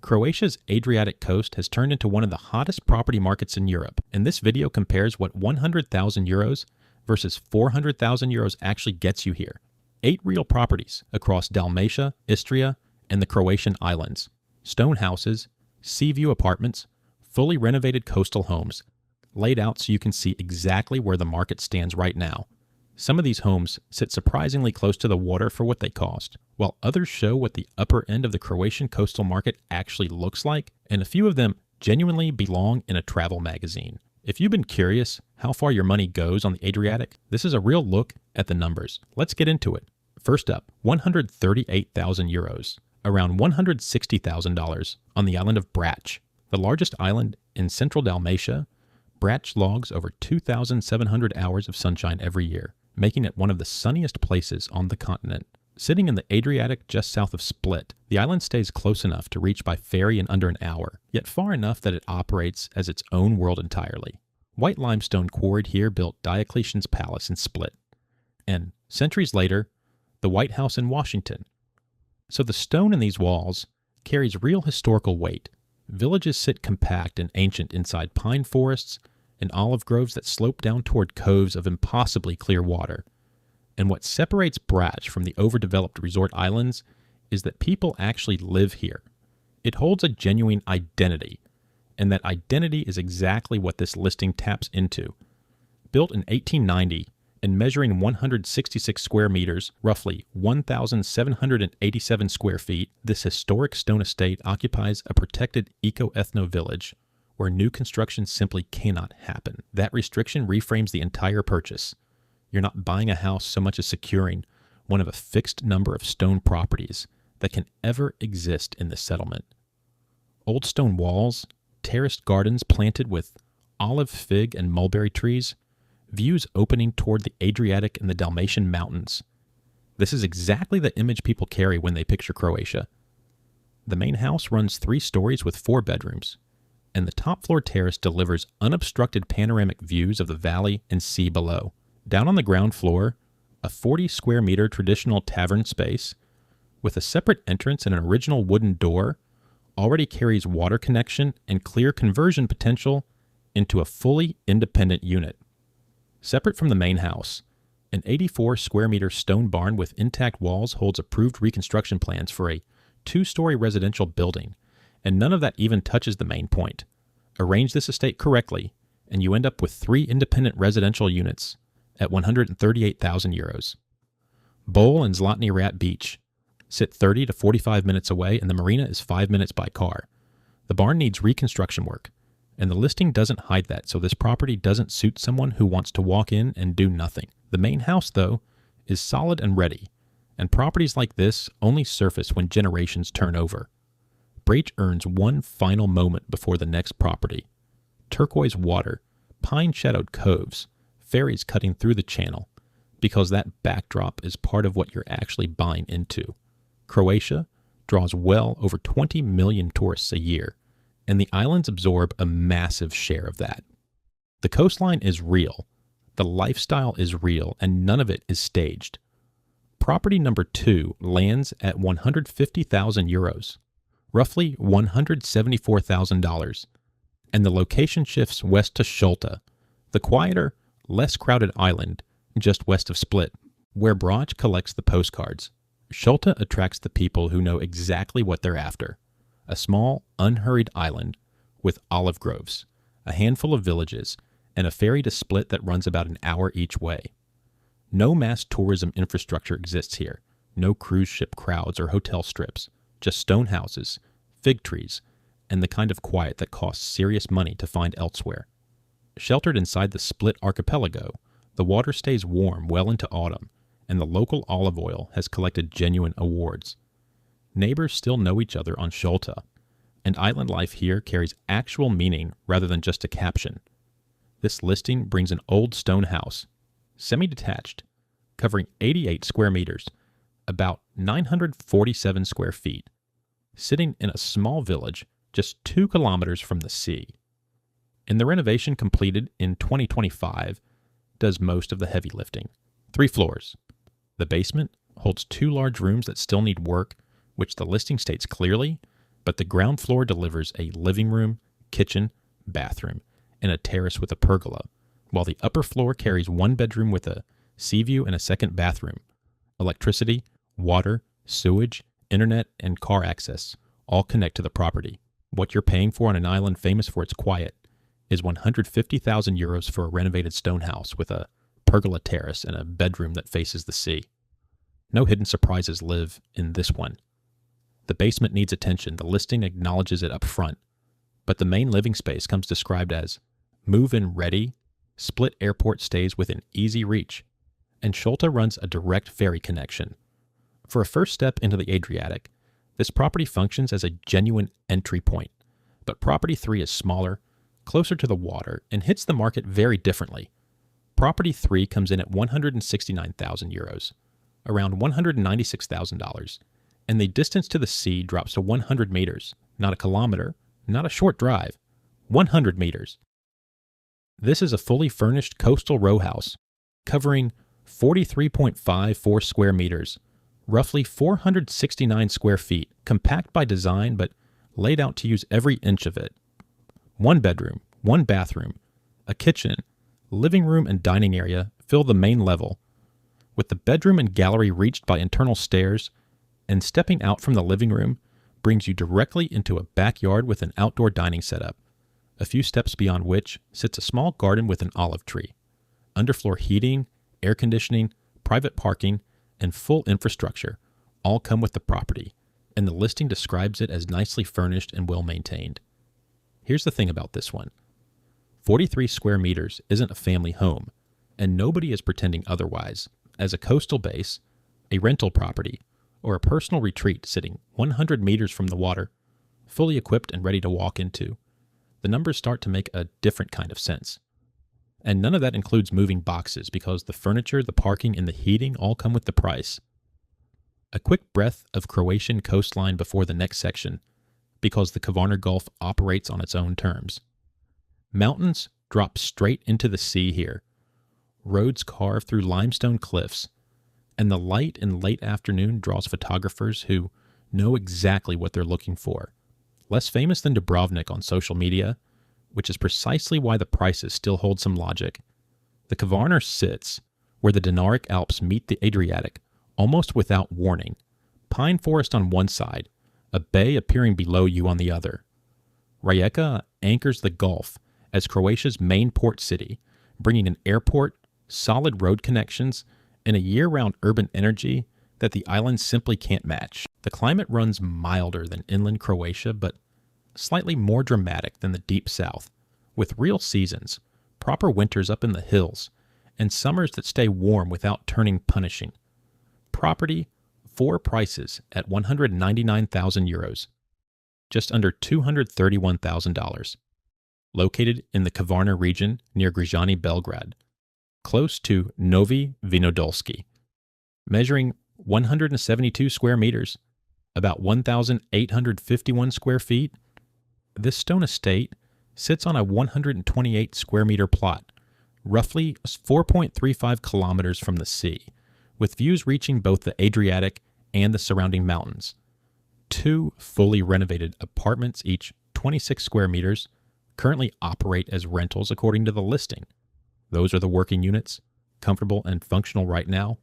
Croatia's Adriatic Coast has turned into one of the hottest property markets in Europe, and this video compares what 100,000 euros versus 400,000 euros actually gets you here. 8 real properties across Dalmatia, Istria, and the Croatian islands. Stone houses, sea view apartments, fully renovated coastal homes, laid out so you can see exactly where the market stands right now. Some of these homes sit surprisingly close to the water for what they cost, while others show what the upper end of the Croatian coastal market actually looks like, and a few of them genuinely belong in a travel magazine. If you've been curious how far your money goes on the Adriatic, this is a real look at the numbers. Let's get into it. First up, 138,000 euros, around $160,000 on the island of Brac, the largest island in central Dalmatia. Brac logs over 2,700 hours of sunshine every year, making it one of the sunniest places on the continent. Sitting in the Adriatic just south of Split, the island stays close enough to reach by ferry in under an hour, yet far enough that it operates as its own world entirely. White limestone quarried here built Diocletian's palace in Split, and centuries later, the White House in Washington. So the stone in these walls carries real historical weight. Villages sit compact and ancient inside pine forests and olive groves that slope down toward coves of impossibly clear water. And what separates Brac from the overdeveloped resort islands is that people actually live here. It holds a genuine identity, and that identity is exactly what this listing taps into. Built in 1890 and measuring 166 square meters, roughly 1,787 square feet, this historic stone estate occupies a protected eco-ethno village where new construction simply cannot happen. That restriction reframes the entire purchase. You're not buying a house so much as securing one of a fixed number of stone properties that can ever exist in this settlement. Old stone walls, terraced gardens planted with olive, fig, and mulberry trees, views opening toward the Adriatic and the Dalmatian mountains. This is exactly the image people carry when they picture Croatia. The main house runs 3 stories with 4 bedrooms, and the top floor terrace delivers unobstructed panoramic views of the valley and sea below. Down on the ground floor, a 40 square meter traditional tavern space with a separate entrance and an original wooden door already carries water connection and clear conversion potential into a fully independent unit. Separate from the main house, an 84 square meter stone barn with intact walls holds approved reconstruction plans for a 2-story residential building, and none of that even touches the main point. Arrange this estate correctly, and you end up with 3 independent residential units at 138,000 euros. Bol and Zlatni Rat Beach sit 30 to 45 minutes away, and the marina is 5 minutes by car. The barn needs reconstruction work, and the listing doesn't hide that, so this property doesn't suit someone who wants to walk in and do nothing. The main house, though, is solid and ready, and properties like this only surface when generations turn over. Brac earns one final moment before the next property. Turquoise water, pine-shadowed coves, ferries cutting through the channel, because that backdrop is part of what you're actually buying into. Croatia draws well over 20 million tourists a year, and the islands absorb a massive share of that. The coastline is real, the lifestyle is real, and none of it is staged. Property number 2 lands at 150,000 euros, roughly $174,000, and the location shifts west to Solta, the quieter, less crowded island just west of Split, where Brac collects the postcards. Solta attracts the people who know exactly what they're after. A small, unhurried island with olive groves, a handful of villages, and a ferry to Split that runs about an hour each way. No mass tourism infrastructure exists here, no cruise ship crowds or hotel strips, just stone houses, fig trees, and the kind of quiet that costs serious money to find elsewhere. Sheltered inside the Split archipelago, the water stays warm well into autumn, and the local olive oil has collected genuine awards. Neighbors still know each other on Solta, and island life here carries actual meaning rather than just a caption. This listing brings an old stone house, semi-detached, covering 88 square meters, about 947 square feet, sitting in a small village just 2 kilometers from the sea. And the renovation completed in 2025 does most of the heavy lifting. 3 floors. The basement holds 2 large rooms that still need work, which the listing states clearly, but the ground floor delivers a living room, kitchen, bathroom, and a terrace with a pergola, while the upper floor carries one bedroom with a sea view and a second bathroom. Electricity, water, sewage, internet, and car access all connect to the property. What you're paying for on an island famous for its quiet is 150,000 euros for a renovated stone house with a pergola terrace and a bedroom that faces the sea. No hidden surprises live in this one. The basement needs attention. The listing acknowledges it up front, but the main living space comes described as move-in ready, split airport stays within easy reach, and Solta runs a direct ferry connection. For a first step into the Adriatic, this property functions as a genuine entry point, but Property 3 is smaller, closer to the water, and hits the market very differently. Property 3 comes in at 169,000 euros, around $196,000, and the distance to the sea drops to 100 meters, not a kilometer, not a short drive, 100 meters. This is a fully furnished coastal rowhouse, covering 43.54 square meters, roughly 469 square feet, compact by design but laid out to use every inch of it. One bedroom, one bathroom, a kitchen, living room and dining area fill the main level, with the bedroom and gallery reached by internal stairs, and stepping out from the living room brings you directly into a backyard with an outdoor dining setup, a few steps beyond which sits a small garden with an olive tree. Underfloor heating, air conditioning, private parking, and full infrastructure all come with the property, and the listing describes it as nicely furnished and well maintained. Here's the thing about this one. 43 square meters isn't a family home, and nobody is pretending otherwise. As a coastal base, a rental property, or a personal retreat sitting 100 meters from the water, fully equipped and ready to walk into, the numbers start to make a different kind of sense. And none of that includes moving boxes, because the furniture, the parking, and the heating all come with the price. A quick breath of Croatian coastline before the next section, because the Kvarner Gulf operates on its own terms. Mountains drop straight into the sea here, roads carved through limestone cliffs, and the light in late afternoon draws photographers who know exactly what they're looking for. Less famous than Dubrovnik on social media, which is precisely why the prices still hold some logic. The Kvarner sits where the Dinaric Alps meet the Adriatic, almost without warning. Pine forest on one side, a bay appearing below you on the other. Rijeka anchors the Gulf as Croatia's main port city, bringing an airport, solid road connections, and a year-round urban energy that the island simply can't match. The climate runs milder than inland Croatia, but slightly more dramatic than the deep south, with real seasons, proper winters up in the hills, and summers that stay warm without turning punishing. Property, 4 prices at 199,000 euros, just under $231,000. Located in the Kvarner region near Grižani, Belgrade, close to Novi Vinodolski, measuring 172 square meters, about 1,851 square feet. This stone estate sits on a 128 square meter plot, roughly 4.35 kilometers from the sea, with views reaching both the Adriatic and the surrounding mountains. 2 fully renovated apartments, each 26 square meters, currently operate as rentals according to the listing. Those are the working units, comfortable and functional right now.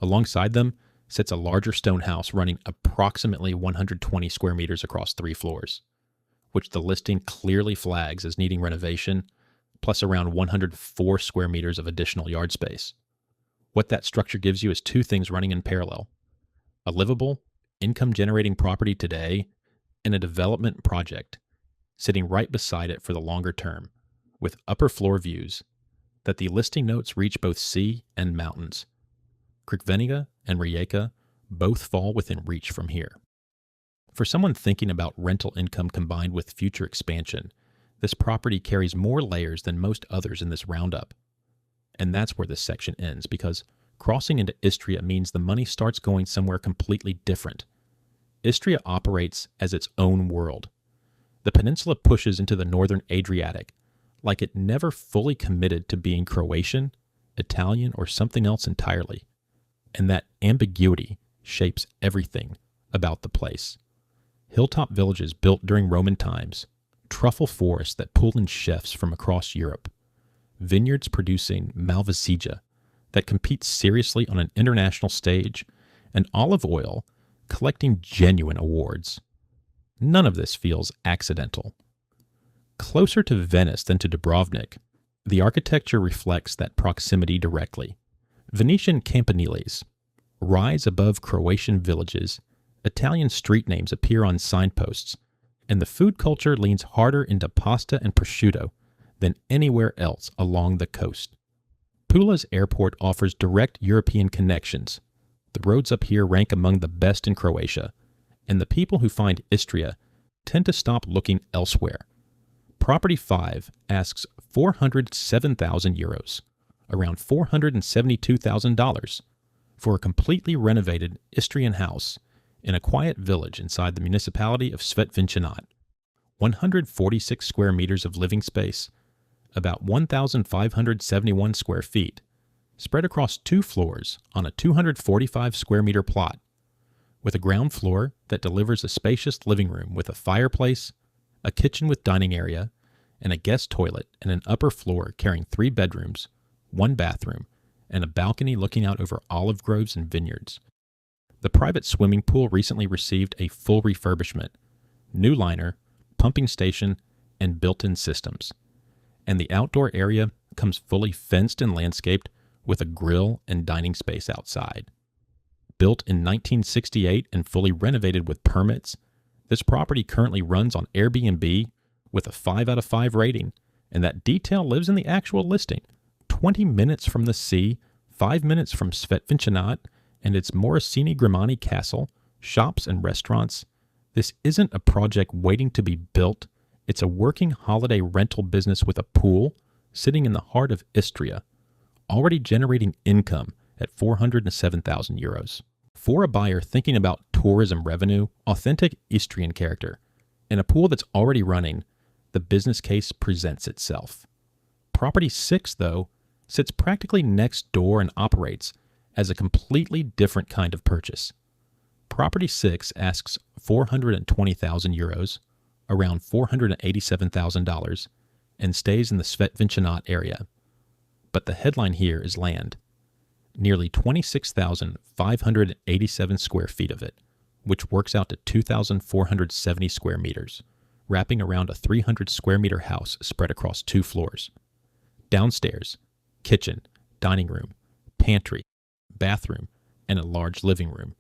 Alongside them sits a larger stone house running approximately 120 square meters across 3 floors, which the listing clearly flags as needing renovation, plus around 104 square meters of additional yard space. What that structure gives you is 2 things running in parallel: a livable, income-generating property today, and a development project sitting right beside it for the longer term, with upper floor views that the listing notes reach both sea and mountains. Crikvenica and Rijeka both fall within reach from here. For someone thinking about rental income combined with future expansion, this property carries more layers than most others in this roundup. And that's where this section ends, because crossing into Istria means the money starts going somewhere completely different. Istria operates as its own world. The peninsula pushes into the northern Adriatic, like it never fully committed to being Croatian, Italian, or something else entirely. And that ambiguity shapes everything about the place. hilltop villages built during Roman times, truffle forests that pull in chefs from across Europe, vineyards producing Malvasia that competes seriously on an international stage, and olive oil collecting genuine awards. None of this feels accidental. Closer to Venice than to Dubrovnik, the architecture reflects that proximity directly. Venetian campaniles rise above Croatian villages, Italian street names appear on signposts, and the food culture leans harder into pasta and prosciutto than anywhere else along the coast. Pula's airport offers direct European connections. The roads up here rank among the best in Croatia, and the people who find Istria tend to stop looking elsewhere. Property 5 asks €407,000, around $472,000, for a completely renovated Istrian house in a quiet village inside the municipality of Svetvinčanat. 146 square meters of living space, about 1,571 square feet, spread across 2 floors on a 245 square meter plot, with a ground floor that delivers a spacious living room with a fireplace, a kitchen with dining area, and a guest toilet, and an upper floor carrying 3 bedrooms, 1 bathroom, and a balcony looking out over olive groves and vineyards. The private swimming pool recently received a full refurbishment, new liner, pumping station, and built-in systems. And the outdoor area comes fully fenced and landscaped with a grill and dining space outside. Built in 1968 and fully renovated with permits, this property currently runs on Airbnb with a 5 out of 5 rating, and that detail lives in the actual listing. 20 minutes from the sea, 5 minutes from Svetvinčanat and its Morosini Grimani Castle, shops and restaurants. This isn't a project waiting to be built. It's a working holiday rental business with a pool sitting in the heart of Istria, already generating income at €407,000. For a buyer thinking about tourism revenue, authentic Istrian character, and a pool that's already running, the business case presents itself. Property 6, though, sits practically next door and operates as a completely different kind of purchase. Property 6 asks €420,000, around $487,000, and stays in the Svetvinčanat area. But the headline here is land. Nearly 26,587 square feet of it, which works out to 2,470 square meters, wrapping around a 300 square meter house spread across 2 floors. Downstairs, kitchen, dining room, pantry, bathroom, and a large living room.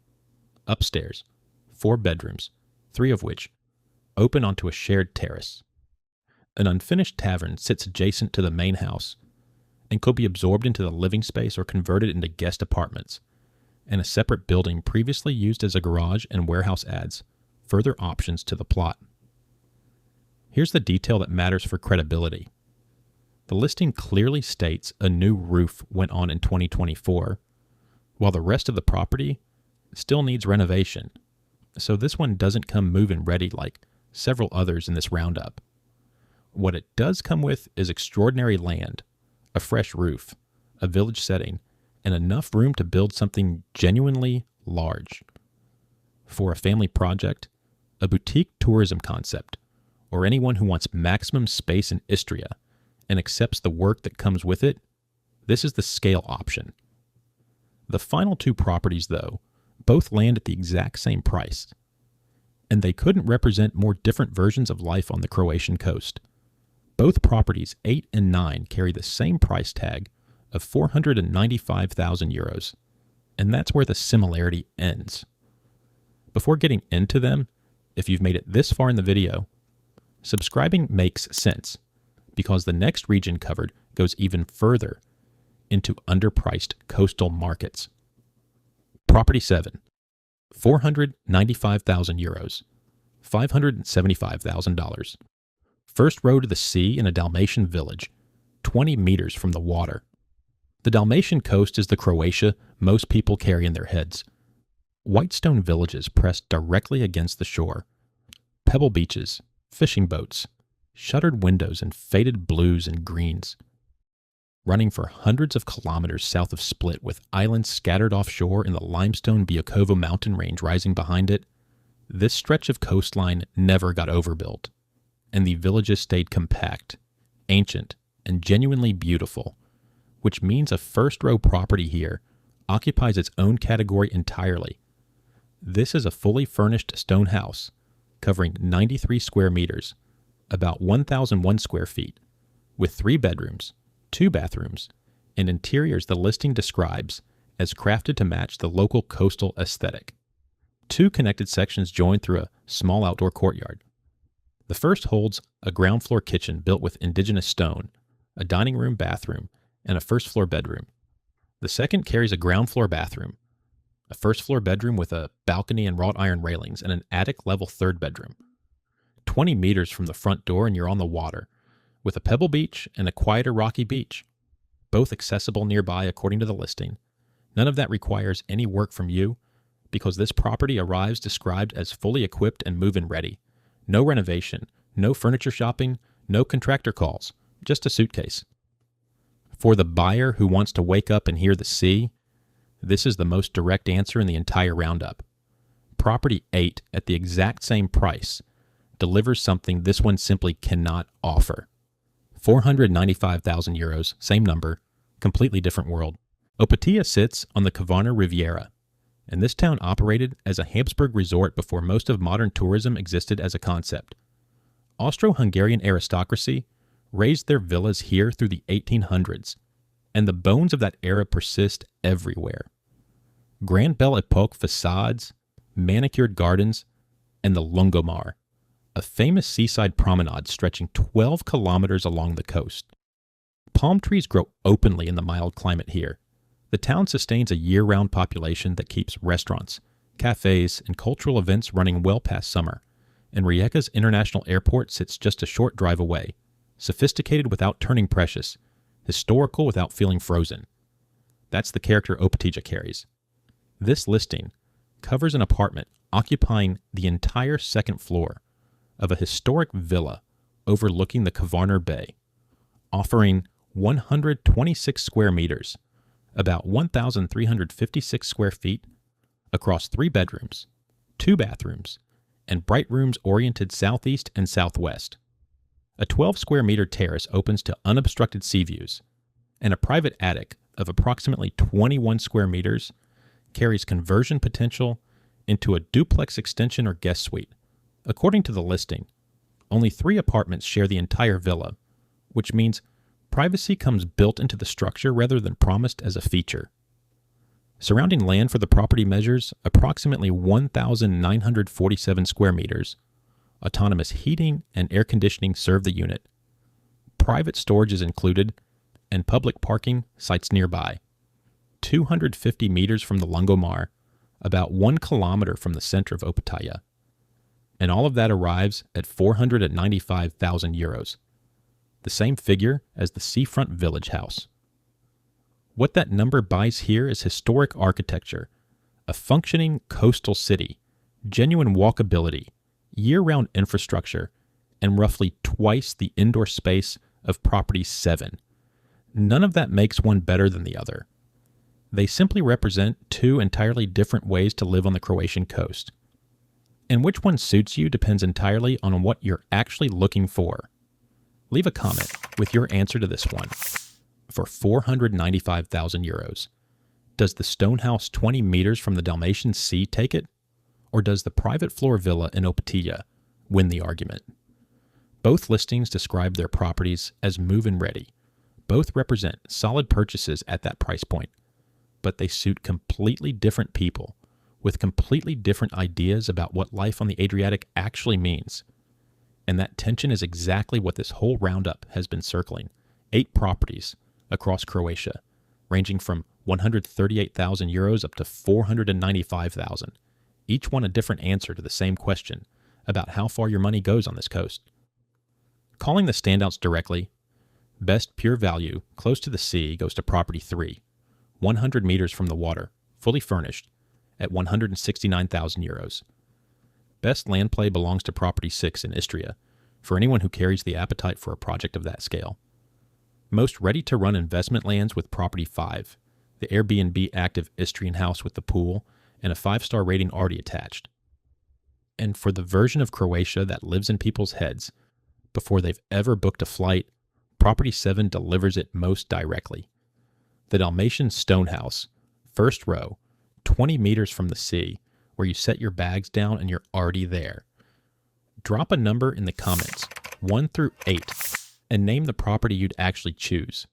Upstairs, 4 bedrooms, 3 of which open onto a shared terrace. An unfinished tavern sits adjacent to the main house and could be absorbed into the living space or converted into guest apartments, and a separate building previously used as a garage and warehouse adds further options to the plot. Here's the detail that matters for credibility. The listing clearly states a new roof went on in 2024, while the rest of the property still needs renovation, so this one doesn't come move-in ready like several others in this roundup. What it does come with is extraordinary land, a fresh roof, a village setting, and enough room to build something genuinely large. For a family project, a boutique tourism concept, or anyone who wants maximum space in Istria and accepts the work that comes with it, this is the scale option. The final 2 properties, though, both land at the exact same price, and they couldn't represent more different versions of life on the Croatian coast. Both properties 8 and 9 carry the same price tag of €495,000, and that's where the similarity ends. Before getting into them, if you've made it this far in the video, subscribing makes sense, because the next region covered goes even further into underpriced coastal markets. Property 7, €495,000, $575,000. First row to the sea in a Dalmatian village, 20 meters from the water. The Dalmatian coast is the Croatia most people carry in their heads. White stone villages pressed directly against the shore, pebble beaches, fishing boats, shuttered windows in faded blues and greens. Running for hundreds of kilometers south of Split with islands scattered offshore in the limestone Biokovo mountain range rising behind it, This stretch of coastline never got overbuilt, and the villages stayed compact, ancient, and genuinely beautiful, which means a first-row property here occupies its own category entirely. This is a fully furnished stone house, covering 93 square meters, about 1,001 square feet, with 3 bedrooms, 2 bathrooms, and interiors the listing describes as crafted to match the local coastal aesthetic. 2 connected sections join through a small outdoor courtyard. The first holds a ground floor kitchen built with indigenous stone, a dining room, bathroom, and a first floor bedroom. The second carries a ground floor bathroom, a first floor bedroom with a balcony and wrought iron railings, and an attic level third bedroom. 20 meters from the front door and you're on the water, with a pebble beach and a quieter rocky beach, both accessible nearby according to the listing. None of that requires any work from you, because this property arrives described as fully equipped and move-in ready. No renovation, no furniture shopping, no contractor calls, just a suitcase. For the buyer who wants to wake up and hear the sea, this is the most direct answer in the entire roundup. Property 8 at the exact same price delivers something this one simply cannot offer. 495,000 euros, same number, completely different world. Opatija sits on the Kvarner Riviera, and this town operated as a Habsburg resort before most of modern tourism existed as a concept. Austro-Hungarian aristocracy raised their villas here through the 1800s, and the bones of that era persist everywhere. Grand Belle Epoque facades, manicured gardens, and the Lungomar, a famous seaside promenade stretching 12 kilometers along the coast. Palm trees grow openly in the mild climate here. The town sustains a year-round population that keeps restaurants, cafes, and cultural events running well past summer, and Rijeka's International Airport sits just a short drive away, sophisticated without turning precious, historical without feeling frozen. That's the character Opatija carries. This listing covers an apartment occupying the entire second floor of a historic villa overlooking the Kvarner Bay, offering 126 square meters, about 1,356 square feet, across 3 bedrooms, 2 bathrooms, and bright rooms oriented southeast and southwest. A 12 square meter terrace opens to unobstructed sea views, and a private attic of approximately 21 square meters carries conversion potential into a duplex extension or guest suite. According to the listing, only 3 apartments share the entire villa, which means privacy comes built into the structure rather than promised as a feature. Surrounding land for the property measures approximately 1,947 square meters. Autonomous heating and air conditioning serve the unit. Private storage is included, and public parking sites nearby. 250 meters from the Lungomar, about 1 kilometer from the center of Opatija. And all of that arrives at 495,000 euros. The same figure as the seafront village house. What that number buys here is historic architecture, a functioning coastal city, genuine walkability, year-round infrastructure, and roughly twice the indoor space of Property 7. None of that makes one better than the other. They simply represent 2 entirely different ways to live on the Croatian coast. And which one suits you depends entirely on what you're actually looking for. Leave a comment with your answer to this one. For 495,000 euros, does the stonehouse 20 meters from the Dalmatian Sea take it? Or does the private floor villa in Opatija win the argument? Both listings describe their properties as move-in ready. Both represent solid purchases at that price point, but they suit completely different people with completely different ideas about what life on the Adriatic actually means. And that tension is exactly what this whole roundup has been circling. 8 properties across Croatia, ranging from 138,000 euros up to 495,000. Each one a different answer to the same question about how far your money goes on this coast. Calling the standouts directly, best pure value, close to the sea, goes to Property 3, 100 meters from the water, fully furnished, at 169,000 euros. Best land play belongs to Property 6 in Istria, for anyone who carries the appetite for a project of that scale. Most ready-to-run investment lands with Property 5, the Airbnb active Istrian house with the pool, and a 5-star rating already attached. And for the version of Croatia that lives in people's heads before they've ever booked a flight, Property 7 delivers it most directly. The Dalmatian stonehouse, first row, 20 meters from the sea, where you set your bags down and you're already there. Drop a number in the comments, 1 through 8, and name the property you'd actually choose.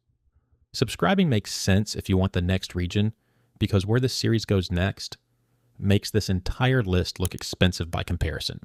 Subscribing makes sense if you want the next region, because where this series goes next makes this entire list look expensive by comparison.